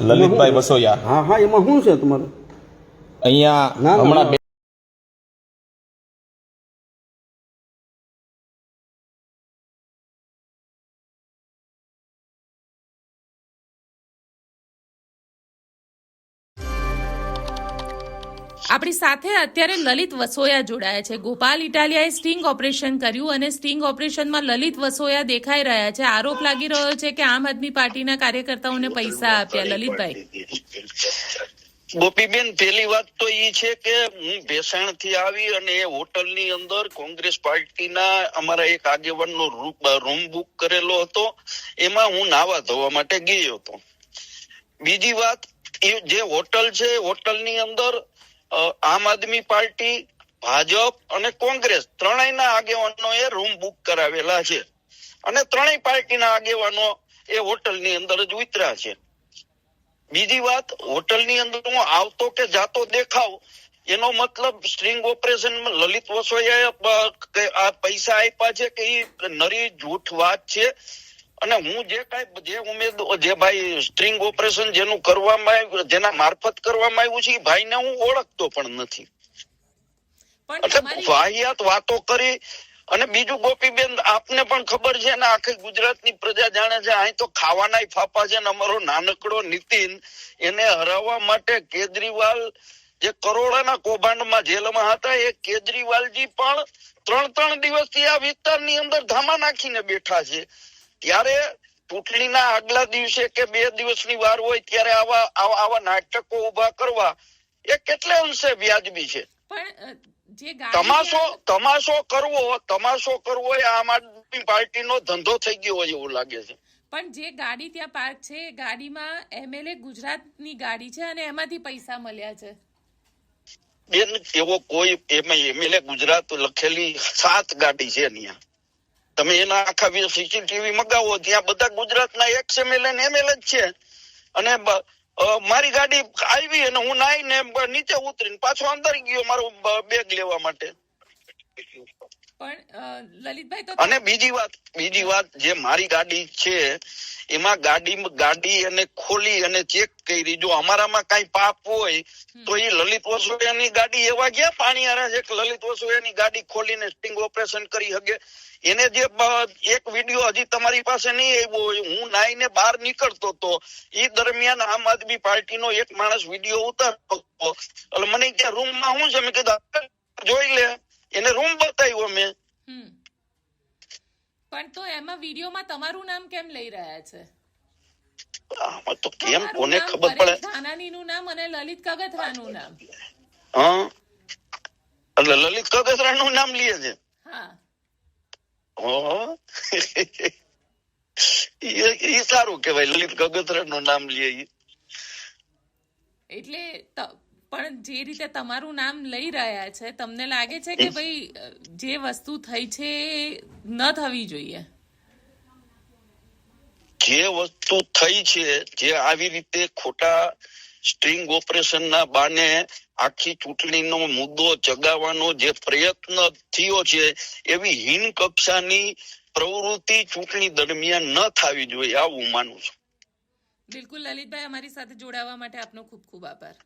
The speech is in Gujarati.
લલિતભાઈ વસોયા. હા હા, એમાં શું છે તમારું? અહીંયા ના, હમણાં આપણી સાથે અત્યારે લલિત વસોયા જોડાયા છે. ગોપાલ ઇટાલિયાએ સ્ટિંગ ઓપરેશન કર્યું અને સ્ટિંગ ઓપરેશનમાં લલિત વસોયા દેખાઈ રહ્યા છે. આરોપ લાગી રહ્યો છે કે આમ આદમી પાર્ટીના કાર્યકર્તાઓને પૈસા આપ્યા. લલિતભાઈ, ગોપીબેન, પહેલી વાત તો ઈ છે કે હું ભેસાણ થી આવી અને એ હોટલ ની અંદર કોંગ્રેસ પાર્ટીના અમારા એક આગેવાનનો રૂમ બુક કરેલો હતો. એમાં હું નાવા ધોવા માટે ગયો હતો. બીજી વાત, એ જે હોટલ છે, હોટલ ની અંદર આમ આદમી પાર્ટી, ભાજપ અને કોંગ્રેસ ત્રણેયના આગેવાનો એ રૂમ બુક કરાવેલા છે અને ત્રણેય પાર્ટીના આગેવાનો એ હોટલ ની અંદર જ ઉતર્યા છે. બીજી વાત, હોટલ ની અંદર હું આવતો કે જાતો દેખાવ એનો મતલબ સ્ટ્રિંગ ઓપરેશન લલિત વસોયાએ આ પૈસા આપ્યા છે કે એ નરી જૂઠ વાત છે. અને હું જે ભાઈ સ્ટ્રિંગ ઓપરેશન જેનું કરવામાં આવ્યું, જેના મારફત કરવામાં આવ્યું છે, એ ભાઈને હું ઓળખતો પણ નથી. એટલે વાહિયાત વાતો કરી. અને બીજું ગોપીબેન, આપને પણ ખબર છે ને, આખી ગુજરાતની પ્રજા જાણે છે, અહીં તો ખાવાના ફાફા છે ને અમારો નાનકડો નીતિન એને હરાવવા માટે કેજરીવાલ જે કરોડોના કૌભાંડમાં જેલમાં હતા, એ કેજરીવાલજી પણ 3 દિવસથી આ વિસ્તારની અંદર ધામા નાખીને બેઠા છે. ત્યારે ચૂંટણીના આગલા દિવસે કે 2 દિવસની વાર હોય ત્યારે આવા નાટકો ઉભા કરવા એ કેટલે અંશે વ્યાજબી છે? તમાશો કરવો એ આમ આદમી પાર્ટીનો ધંધો થઈ ગયો હોય એવું લાગે છે. પણ જે ગાડી ત્યાં પાર્ક છે, એ ગાડીમાં એમએલએ ગુજરાતની ગાડી છે અને એમાંથી પૈસા મળ્યા છે. બેન, એવો કોઈ એમાં એમએલએ ગુજરાત લખેલી 7 ગાડી છે ત્યાં. તમે એના આખા સીસીટીવી મગાવો, ત્યાં બધા ગુજરાતના એક્સ-એમએલએ ને એમએલએ જ છે. અને મારી ગાડી આવી અને હું નાઈને નીચે ઉતરીને પાછો અંદર ગયો મારું બેગ લેવા માટે. પણ લલિતભાઈ, અને બીજી વાત, જે મારી ગાડી છે એમાં ગાડી અને ખોલી અને ચેક કરી. જો અમારામાં કઈ પાપ હોય તો એ લલિત વસોયાની ગાડી એવા ગયા પાણી આરા છે કે લલિત વસોયાની ગાડી ખોલીને સ્ટિંગ ઓપરેશન કરી શકે? એને જે એક વિડીયો હજી તમારી પાસે નહીં આવ્યો હોય, હું નાઈને બહાર નીકળતો હતો એ દરમિયાન આમ આદમી પાર્ટીનો એક માણસ વિડીયો ઉતારતો હતો. એટલે મને ત્યાં રૂમમાં શું છે, મેં કીધું જોઈ લે. એને રૂમ બતાવ્યો મેં. પણ તો એમાં વિડીયોમાં તમારું નામ કેમ લઈ રહ્યા છે? આમાં તો કેમ કોને ખબર પડે? ધાનાણીનું નામ અને લલિત કગથરાનું નામ. હા, એટલે લલિત કગથરાનું નામ લે છે. હા, એ સારું કેવાય, લલિત કગથરાનું નામ લે. એટલે પણ જે રીતે તમારું નામ લઈ રહ્યા છે, તમને લાગે છે કે ભાઈ જે વસ્તુ થઈ છે ન થવી જોઈએ? જે વસ્તુ થઈ છે, જે આવી રીતે ખોટા સ્ટ્રિંગ ઓપરેશન ના બાને આખી ચૂંટણીનો મુદ્દો ચગાવવાનો જે પ્રયત્ન થયો છે, એવી હીન કક્ષાની પ્રવૃત્તિ ચૂંટણી દરમિયાન ન થવી જોઈએ, આવું માનું છું. બિલકુલ લલિતભાઈ, અમારી સાથે જોડાવા માટે આપનો ખૂબ ખૂબ આભાર.